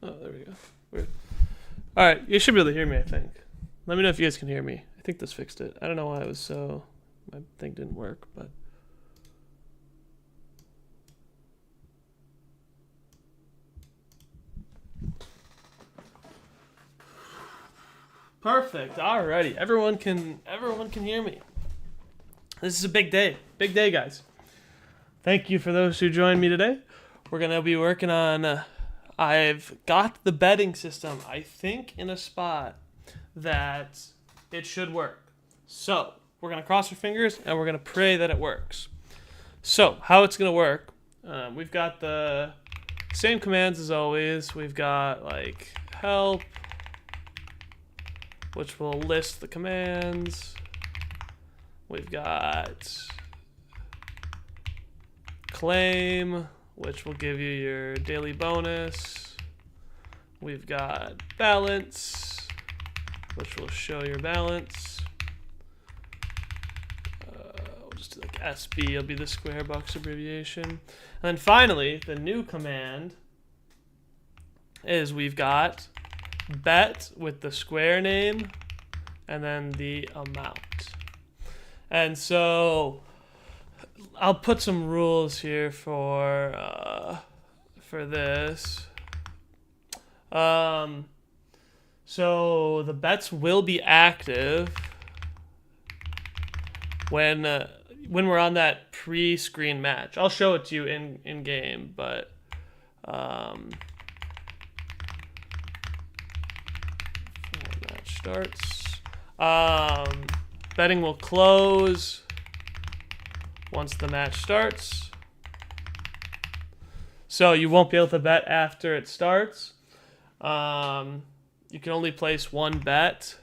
Oh, there we go. Weird. All right, you should be able to hear me, I think. Let me know if you guys can hear me. I think this fixed it. I don't know why it was so... My thing didn't work, but... Perfect. Alrighty. Everyone can hear me. This is a big day. Big day, guys. Thank you for those who joined me today. We're going to be working on... I've got the betting system, I think, in a spot that it should work. So, we're going to cross our fingers and we're going to pray that it works. So, how it's going to work, we've got the same commands as always. We've got, like, help, which will list the commands. We've got claim, which will give you your daily bonus. We've got balance, which will show your balance. We'll just do like SB, it'll be the square box abbreviation. And then finally, the new command is we've got bet with the square name and then the amount. And so I'll put some rules here for this. So the bets will be active when we're on that pre-screen match. I'll show it to you in game, but match starts. Betting will close once the match starts. So you won't be able to bet after it starts. You can only place one bet.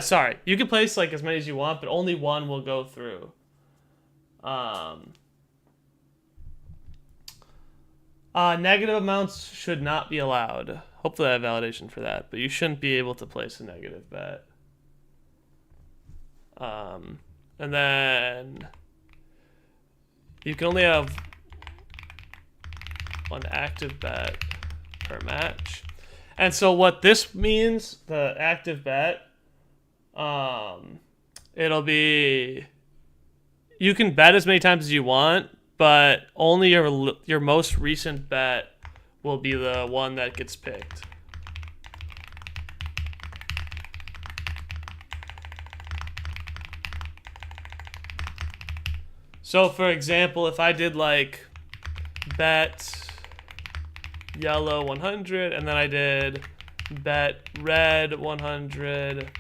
Sorry. You can place like as many as you want, but only one will go through. Negative amounts should not be allowed. Hopefully I have validation for that, but you shouldn't be able to place a negative bet. And then you can only have one active bet per match. And so what this means, the active bet, it'll be, you can bet as many times as you want, but only your most recent bet will be the one that gets picked. So for example, if I did like bet yellow 100 and then I did bet red 100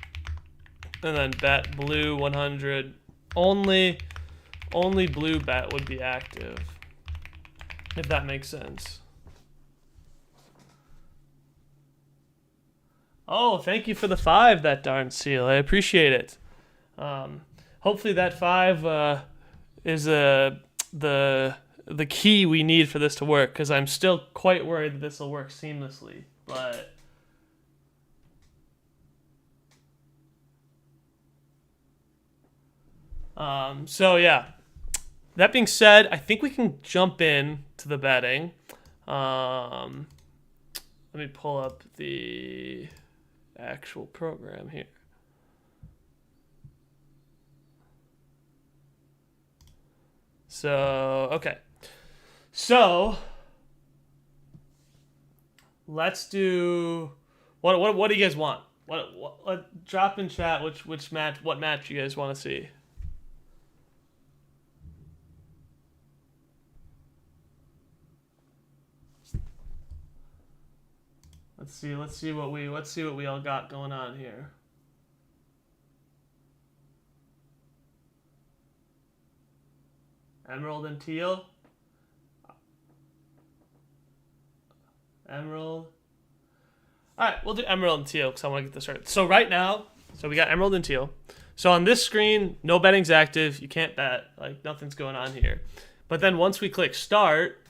and then bet blue 100, only blue bet would be active, if that makes sense. Oh, thank you for the 5, that darn seal. I appreciate it. Hopefully that 5 is the key we need for this to work, because I'm still quite worried that this will work seamlessly. But so yeah. That being said, I think we can jump in to the betting. Let me pull up the actual program here. So, okay. So, let's do what do you guys want? What drop in chat what match you guys want to see? Let's see what we all got going on here. Emerald and teal. Emerald. All right, we'll do emerald and teal because I want to get this started. So right now, we got emerald and teal. So on this screen, no betting's active. You can't bet. Like nothing's going on here. But then once we click start,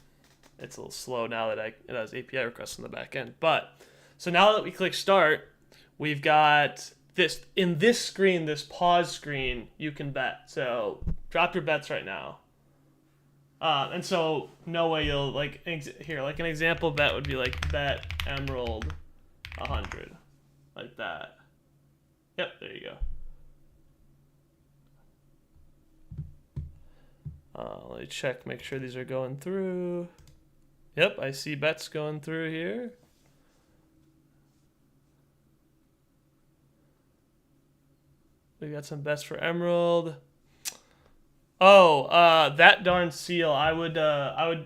it's a little slow now that it has API requests on the back end. But so now that we click start, we've got this in this screen, this pause screen. You can bet. So drop your bets right now. And so no way you'll like here like an example bet would be like bet emerald 100 like that. Yep, there you go. Let me check, make sure these are going through. Yep, I see bets going through here. We got some bets for emerald. Oh, that darn seal. I would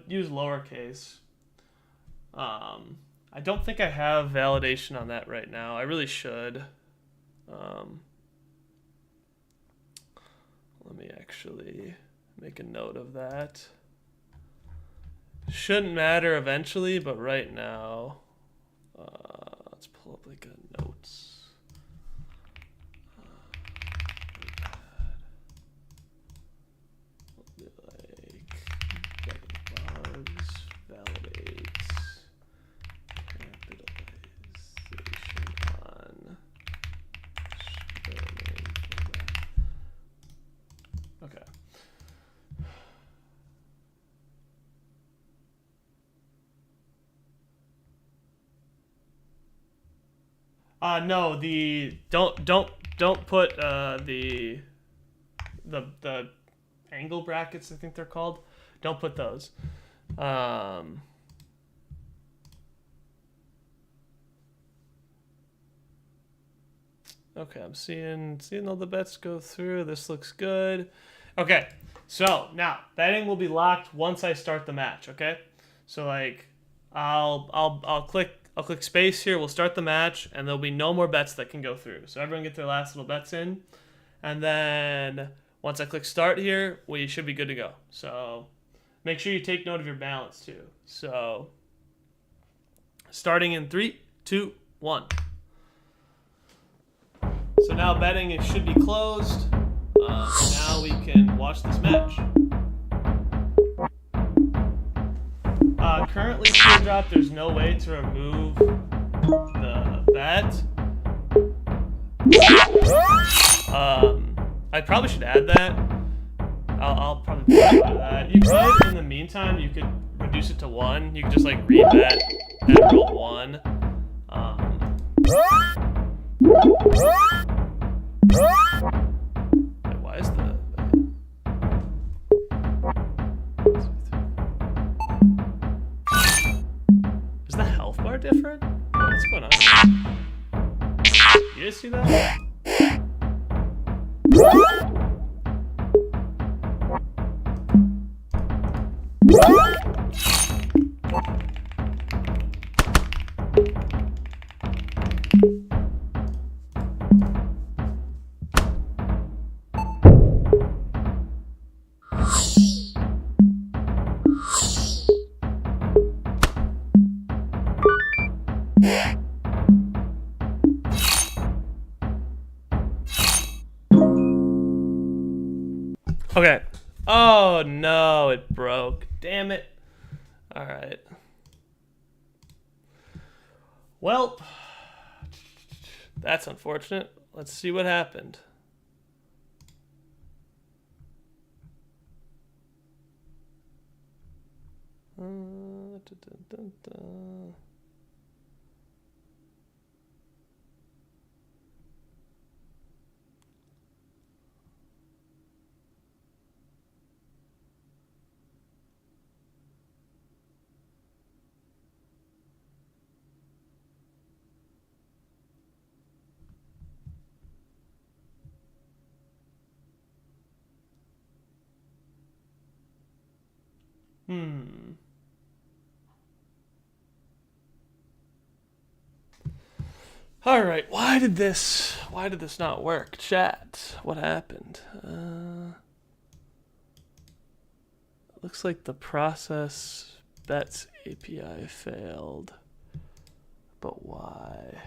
use lowercase. I don't think I have validation on that right now. I really should. Let me actually make a note of that. Shouldn't matter eventually, but right now, let's pull up like a notes. No, don't put the angle brackets, I think they're called. Don't put those. Okay, I'm seeing all the bets go through. This looks good. Okay, so now betting will be locked once I start the match. Okay, so like I'll click space here. We'll start the match, and there'll be no more bets that can go through. So everyone get their last little bets in, and then once I click start here, we should be good to go. So make sure you take note of your balance too. So starting in 3, 2, 1. So now betting it should be closed. Now we can watch this match. Currently, Teardrop, there's no way to remove the bet. I probably should add that. I'll probably do that. You could, in the meantime, you could reduce it to 1. You could just like rebet emerald 1. Wait, why is the... Is the health bar different? What's going on? You guys see that? Okay. Oh no, it broke. Damn it. Alright. Well, that's unfortunate. Let's see what happened. All right, why did this not work? Chat, what happened? Looks like the process bets API failed. But why?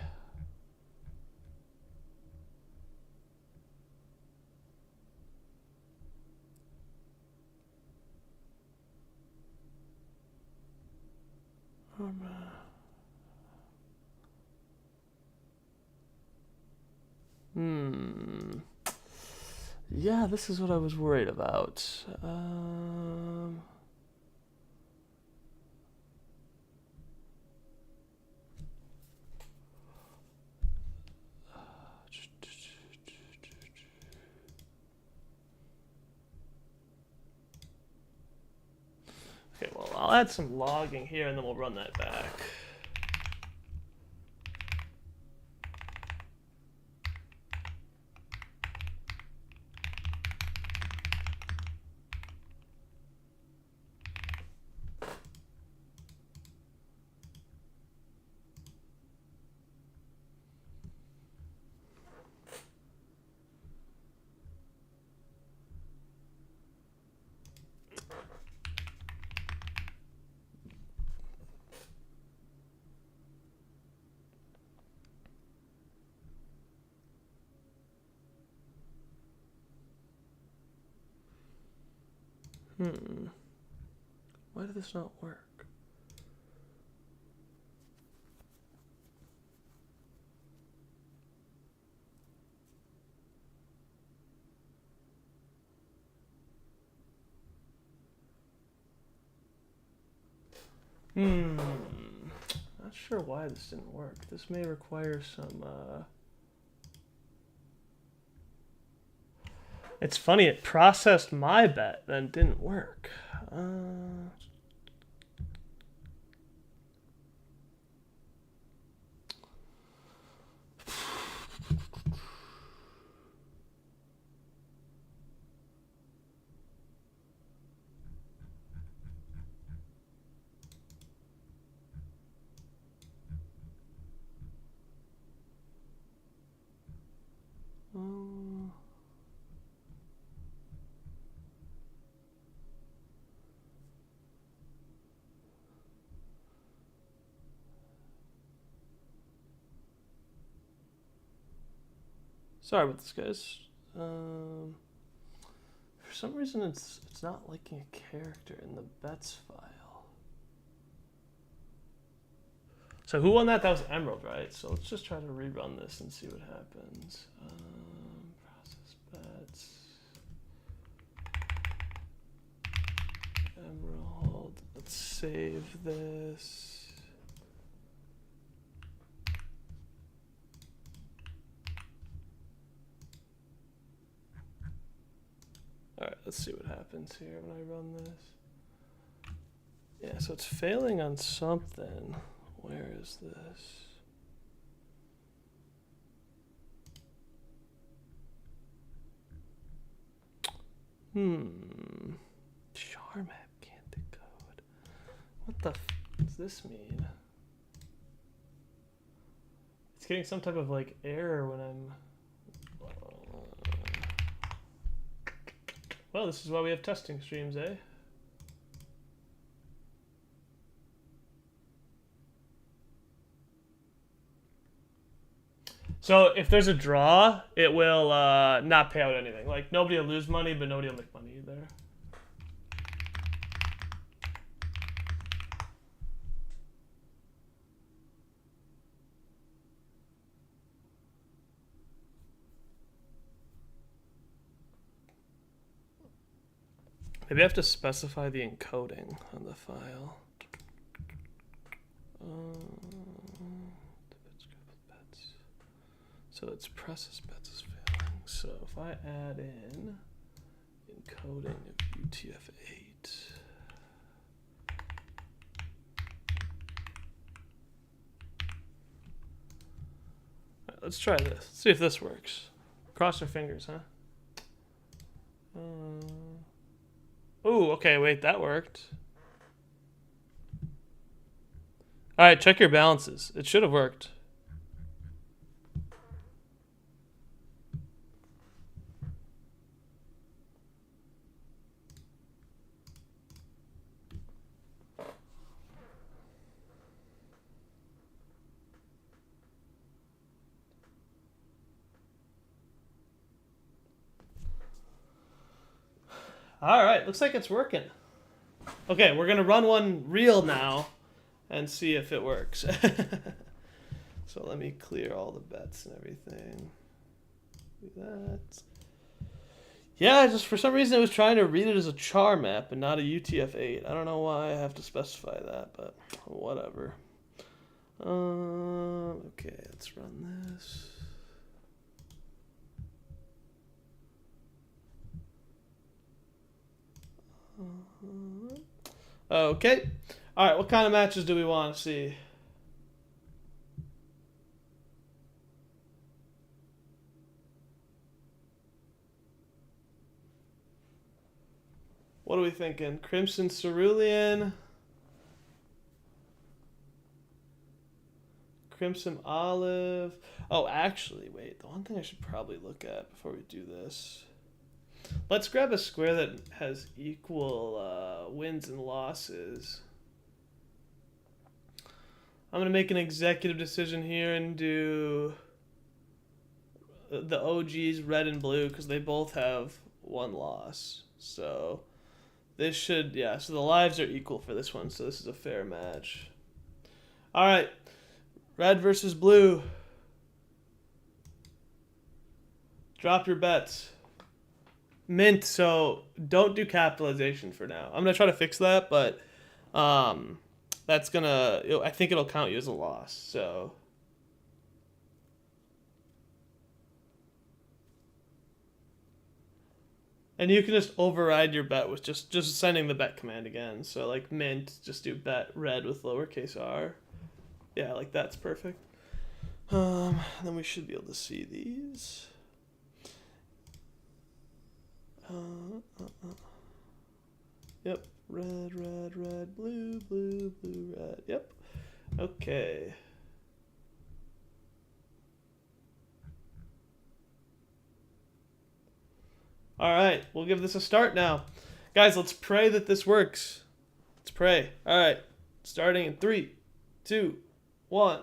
Yeah, this is what I was worried about. I'll add some logging here and then we'll run that back. Why did this not work? Not sure why this didn't work. This may require some, It's funny, it processed my bet, then didn't work. Sorry about this, guys. For some reason, it's not liking a character in the bets file. So who won that? That was Emerald, right? So let's just try to rerun this and see what happens. Process bets. Emerald. Let's save this. Alright, let's see what happens here when I run this. Yeah, so it's failing on something. Where is this? Char map can't decode. What the f does this mean? It's getting some type of like error when I'm... Well, this is why we have testing streams, eh? So if there's a draw, it will not pay out anything. Like, nobody will lose money, but nobody will make money either. Maybe I have to specify the encoding on the file. So it's process bets is failing. So if I add in encoding of UTF-8. All right, let's try this. Let's see if this works. Cross our fingers, huh? Oh, okay, wait, that worked. All right, check your balances. It should have worked. All right, looks like it's working. Okay, we're gonna run one real now and see if it works. So let me clear all the bets and everything. Do that. Yeah, just for some reason it was trying to read it as a char map and not a UTF-8. I don't know why I have to specify that, but whatever. Okay, let's run this. Okay. All right, what kind of matches do we want to see? What are we thinking? Crimson Cerulean, Crimson Olive. Oh, actually, wait. The one thing I should probably look at before we do this. Let's grab a square that has equal wins and losses. I'm going to make an executive decision here and do the OGs red and blue because they both have one loss. So this should, yeah, so the lives are equal for this one, so this is a fair match. All right, red versus blue. Drop your bets. Mint, so don't do capitalization for now. I'm going to try to fix that, but that's going to, I think it'll count you as a loss, so. And you can just override your bet with just sending the bet command again. So like mint, just do bet red with lowercase r. Yeah, like that's perfect. Then we should be able to see these. Yep, red, red, red, blue, blue, blue, red. Yep. Okay. All right, we'll give this a start now. Guys, let's pray that this works. Let's pray. All right, starting in 3, 2, 1.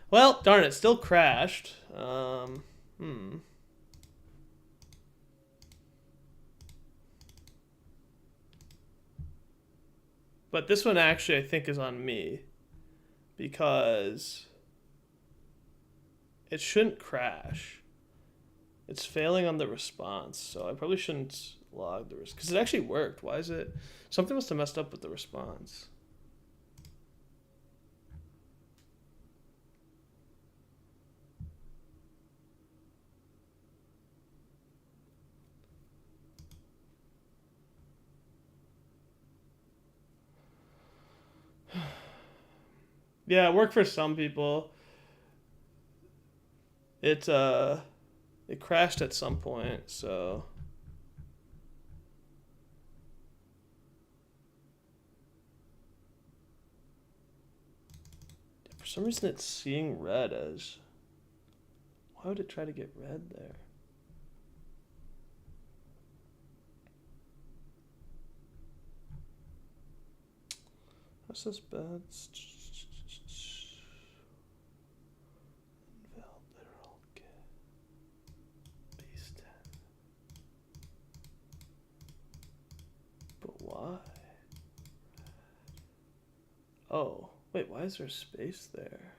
Well, darn it, still crashed. But this one actually I think is on me because it shouldn't crash. It's failing on the response, so I probably shouldn't log the risk because it actually worked. Why is it? Something must have messed up with the response. Yeah, it worked for some people. It crashed at some point, so for some reason it's seeing red as. Why would it try to get red there? What's this bad? But why? Oh, wait, why is there space there?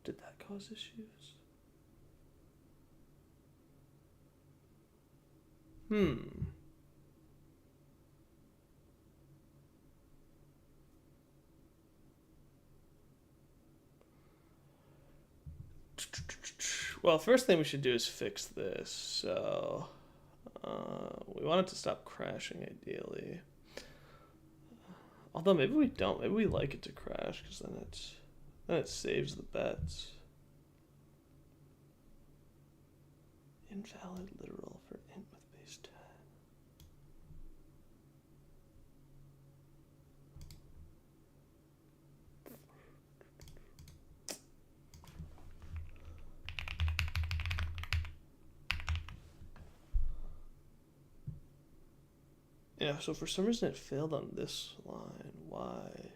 Did that cause issues? Well, first thing we should do is fix this. So we want it to stop crashing, ideally. Although maybe we don't. Maybe we like it to crash because then it saves the bets. Invalid literal for int with base 10. Yeah, so for some reason it failed on this line. Why?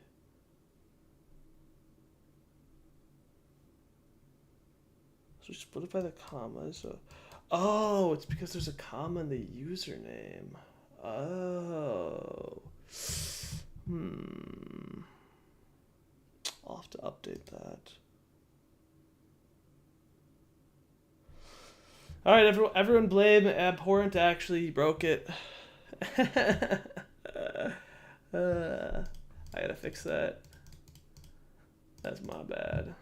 So we split it by the comma. So, oh, it's because there's a comma in the username. Oh. I'll have to update that. All right, everyone blame Abhorrent. Actually, he broke it. I gotta fix that. That's my bad.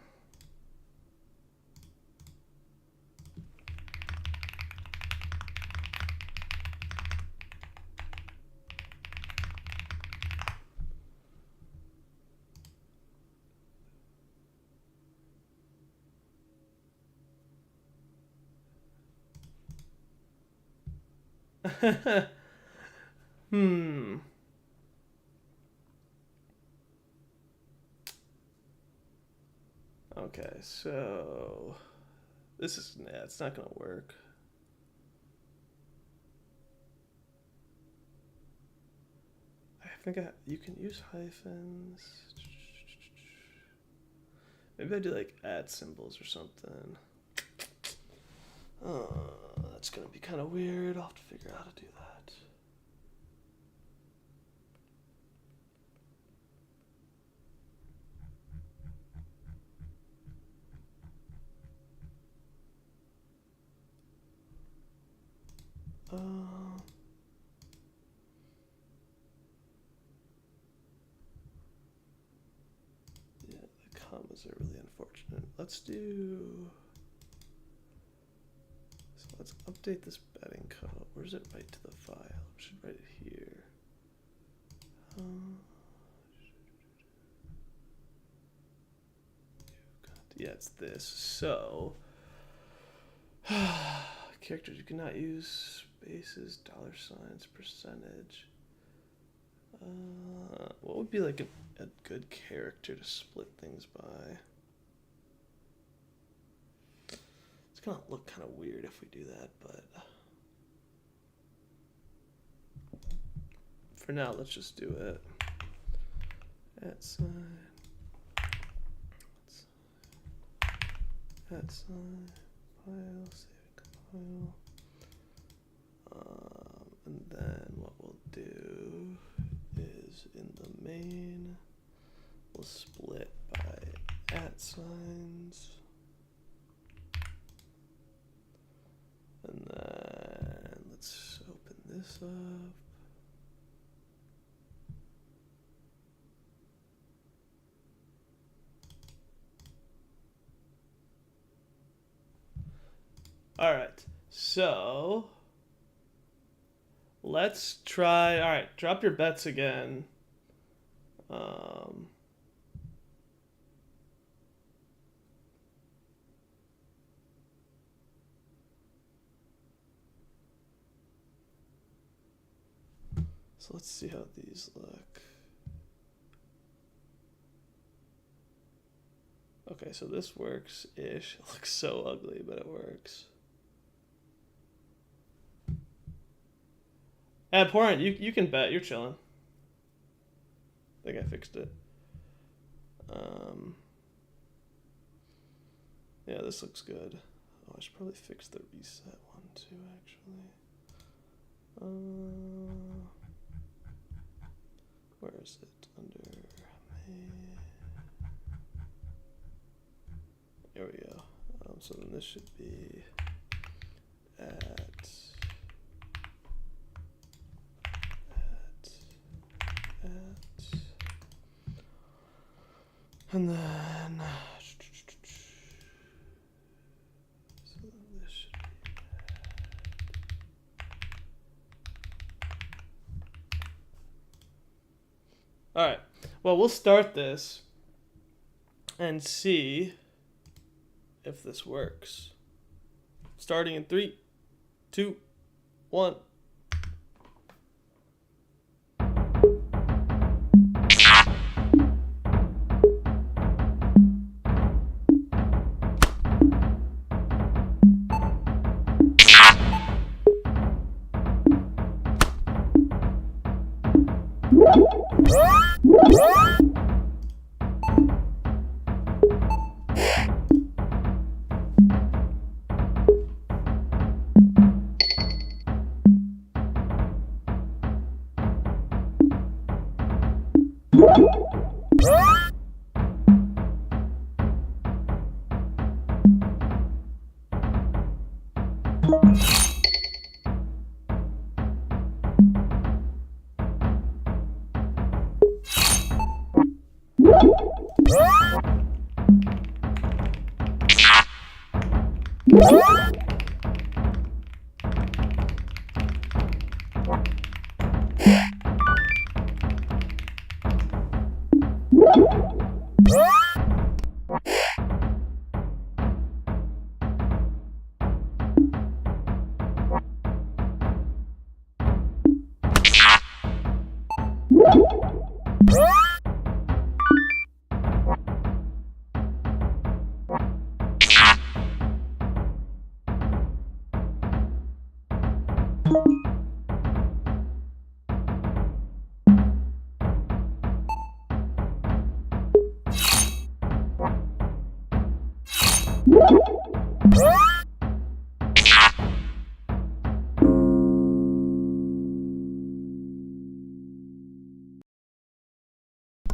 Okay, so this is, it's not gonna work. I think you can use hyphens. Maybe I do like @ symbols or something. That's gonna be kind of weird. I'll have to figure out how to do that. Yeah, the commas are really unfortunate. Let's do. So let's update this betting code. Where's it write to the file? We should write it here. Yeah, it's this. So characters, you cannot use spaces, $signs, percentage. What would be like a good character to split things by? It's gonna look kind of weird if we do that, but for now, let's just do it. @sign, @sign, file, save, compile. And then what we'll do is in the main, we'll split by @signs. And then let's open this up. All right, so let's try. All right, drop your bets again. So let's see how these look. Okay, so this works-ish. It looks so ugly, but it works. Abhorrent, you can bet. You're chilling. I think I fixed it. Yeah, this looks good. Oh, I should probably fix the reset one too, actually. Where is it? Under main. There we go. So then this should be and then All right. Well, we'll start this and see if this works. Starting in 3, 2, 1.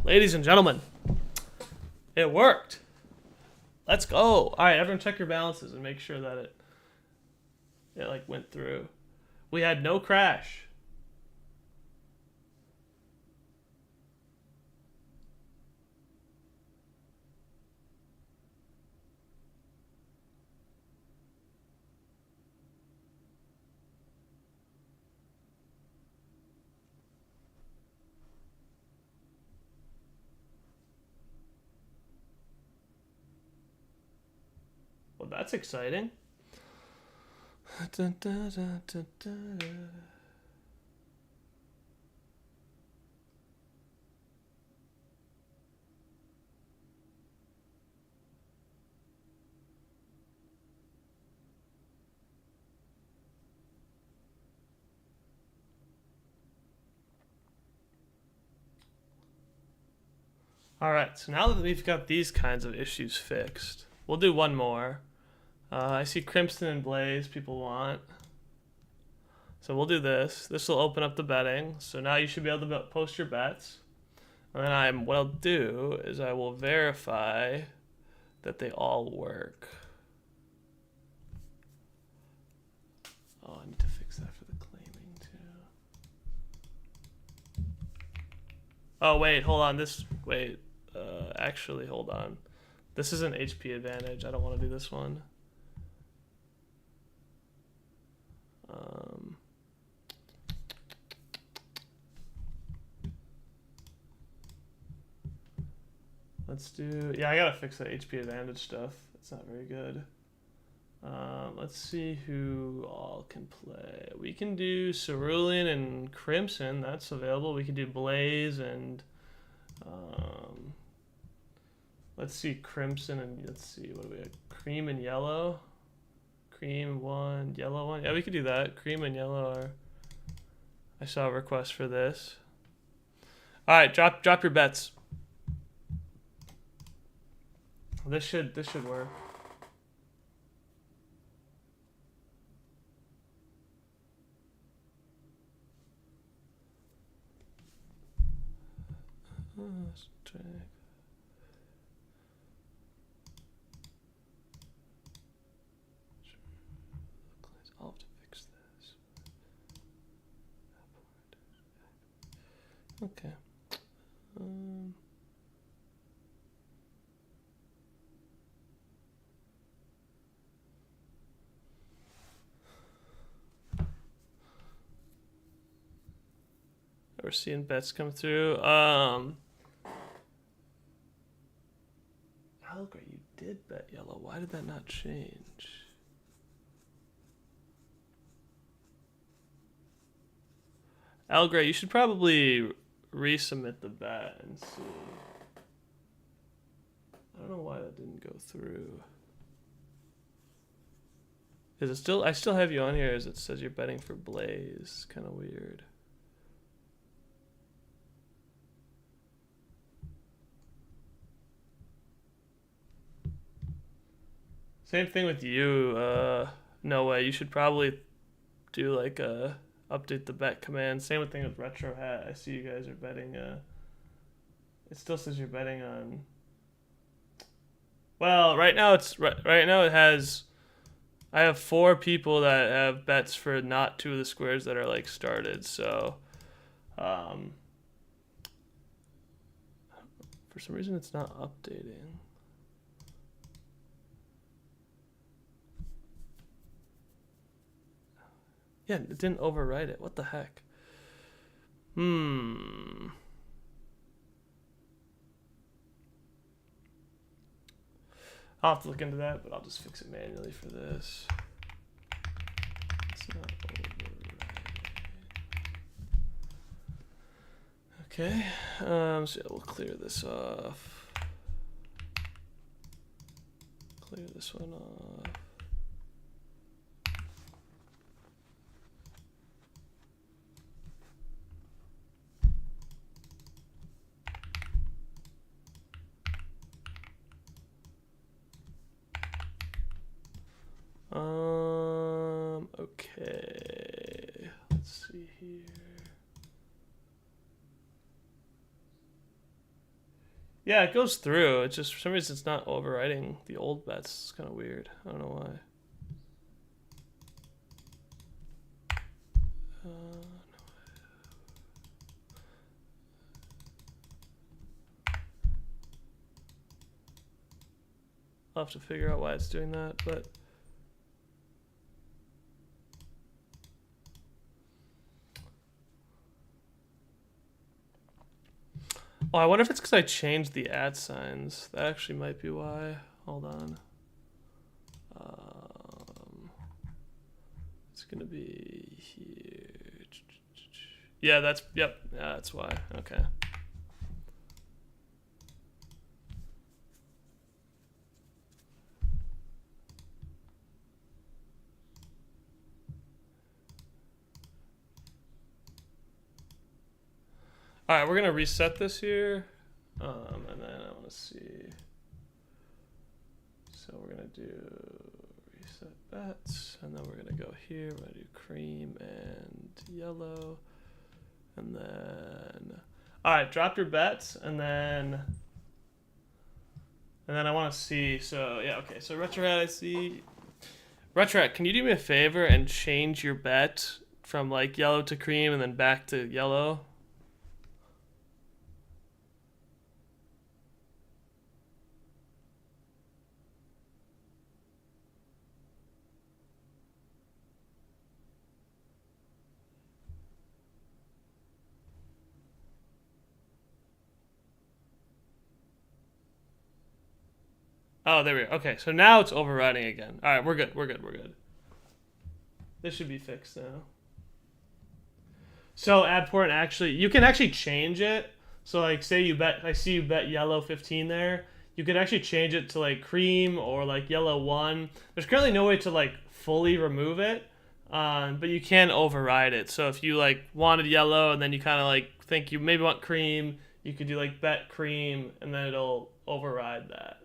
Ladies and gentlemen, it worked. Let's go. All right, everyone check your balances and make sure that it like went through. We had no crash. Well, that's exciting. All right, so now that we've got these kinds of issues fixed, we'll do one more. I see Crimson and Blaze people want. So we'll do this. This will open up the betting. So now you should be able to post your bets. And then what I'll do is I will verify that they all work. Oh, I need to fix that for the claiming too. Oh, wait, hold on. Actually, hold on. This is an HP advantage. I don't want to do this one. Let's do... Yeah, I gotta fix that HP advantage stuff. It's not very good. Let's see who all can play. We can do Cerulean and Crimson. That's available. We can do Blaze and... let's see Crimson and... Let's see, what do we have? Cream and Yellow. Cream one, Yellow one. Yeah, we could do that. Cream and Yellow are... I saw a request for this. Alright, drop your bets. This should work. Let's try. I'll have to fix this. Okay. We're seeing bets come through. Algray, you did bet yellow. Why did that not change? Algray, you should probably resubmit the bet and see. I don't know why that didn't go through. Is it still? I still have you on here as it says you're betting for Blaze. Kind of weird. Same thing with you, Noah. You should probably do like a update the bet command. Same thing with Retro Hat. I see you guys are betting. It still says you're betting on. Well, right now it has. I have 4 people that have bets for not 2 of the squares that are like started. So, for some reason it's not updating. Yeah, it didn't overwrite it. What the heck? I'll have to look into that, but I'll just fix it manually for this. It's not overwriting. Okay. So yeah, we'll clear this off. Clear this one off. Okay. Let's see here. Yeah, it goes through. It's just for some reason it's not overwriting the old bets. It's kind of weird. I don't know why. I'll have to figure out why it's doing that, but oh, I wonder if it's because I changed the @ signs. That actually might be why. Hold on. It's gonna be here. Yeah, that's yep. Yeah, that's why. Okay. All right, we're gonna reset this here, and then I want to see. So we're gonna do reset bets, and then we're gonna go here. We're gonna do cream and yellow, and then all right, drop your bets, and then I want to see. So yeah, okay. So Retrohat, I see. Retrohat, can you do me a favor and change your bet from like yellow to cream and then back to yellow? Oh, there we go. Okay, so now it's overriding again. All right, we're good. We're good. We're good. This should be fixed now. So AdPort actually, you can actually change it. So like, say you bet, I see you bet yellow 15 there. You could actually change it to like cream or like yellow 1. There's currently no way to like fully remove it, but you can override it. So if you like wanted yellow and then you kind of like think you maybe want cream, you could do like bet cream and then it'll override that.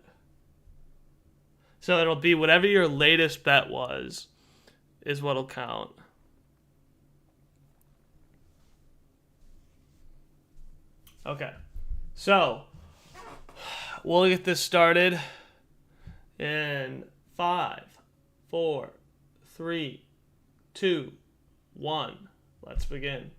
So it'll be whatever your latest bet was is what'll count. Okay. So we'll get this started in 5, 4, 3, 2, 1. Let's begin.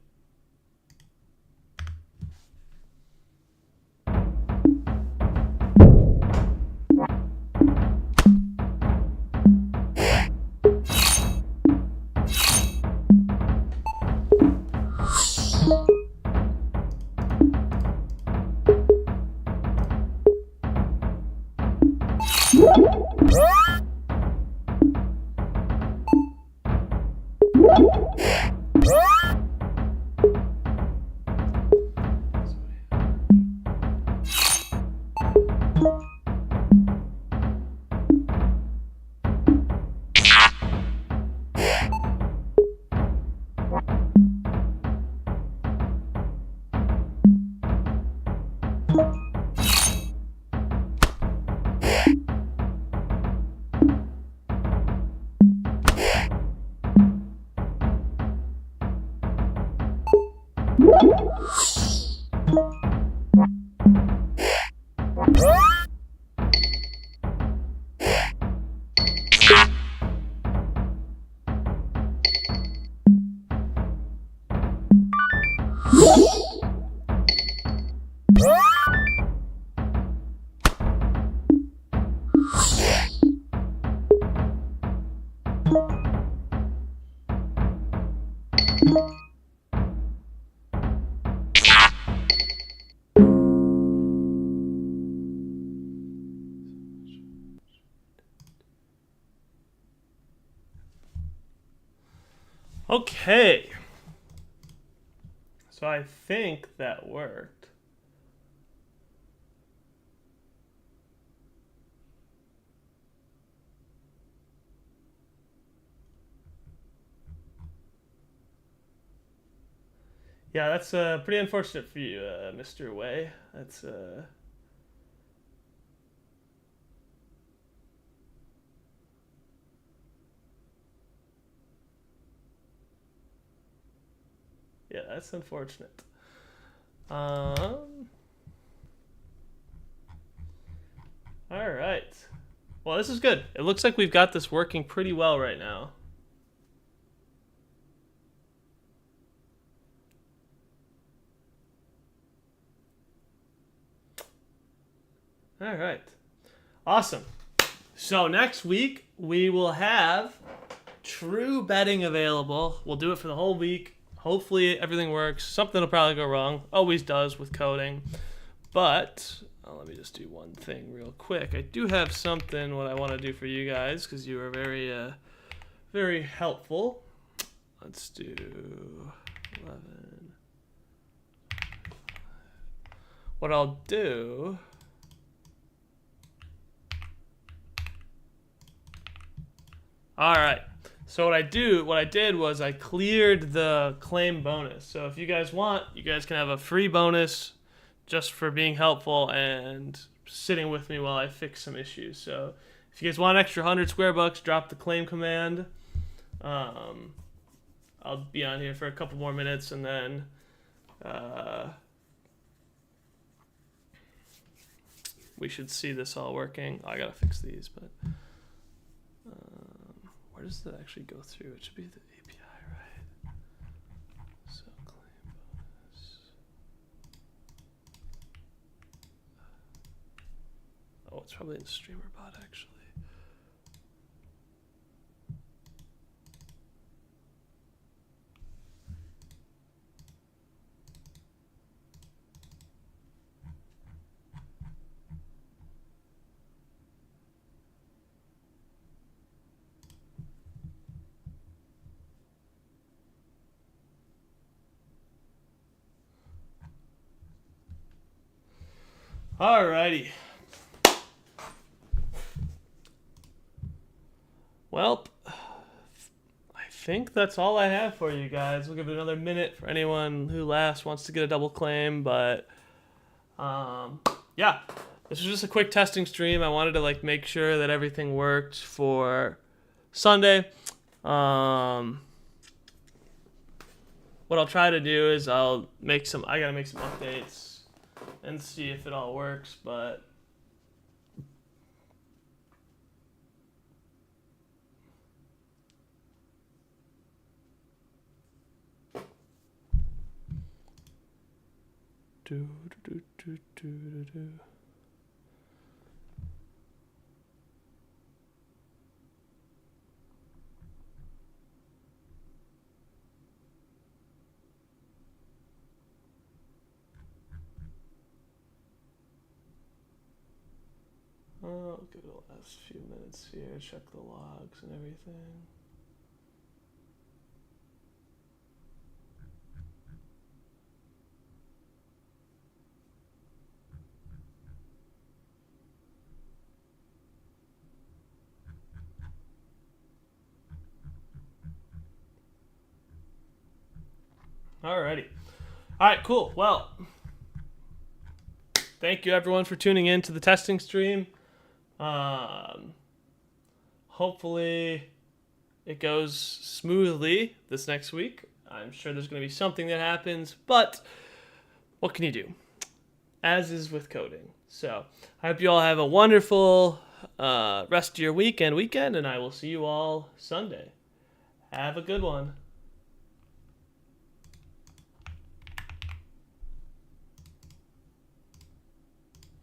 Okay. So I think that worked. Yeah, that's pretty unfortunate for you, Mr. Way. That's yeah, that's unfortunate. Um, all right. Well, this is good. It looks like we've got this working pretty well right now. All right. Awesome. So next week we will have true betting available. We'll do it for the whole week. Hopefully everything works. Something will probably go wrong. Always does with coding. But let me just do one thing real quick. I do have something what I want to do for you guys because you are very helpful. Let's do 11. What I'll do. All right. So what I did was I cleared the claim bonus. So if you guys want, you guys can have a free bonus just for being helpful and sitting with me while I fix some issues. So if you guys want an extra 100 square bucks, drop the claim command. I'll be on here for a couple more minutes and then we should see this all working. I gotta fix these, but where does that actually go through? It should be the API, right? So claim bonus. Oh, it's probably in StreamerBot actually. Alrighty. Well, I think that's all I have for you guys. We'll give it another minute for anyone who last wants to get a double claim, but yeah, this was just a quick testing stream. I wanted to make sure that everything worked for Sunday. What I'll try to do is I gotta make some updates and see if it all works, but I'll give it the last few minutes here, check the logs and everything. Alrighty. Alright, cool. Well, thank you everyone for tuning in to the testing stream. Hopefully it goes smoothly this next week. I'm sure there's going to be something that happens, but what can you do? As is with coding. So I hope you all have a wonderful rest of your weekend, and I will see you all Sunday. Have a good one.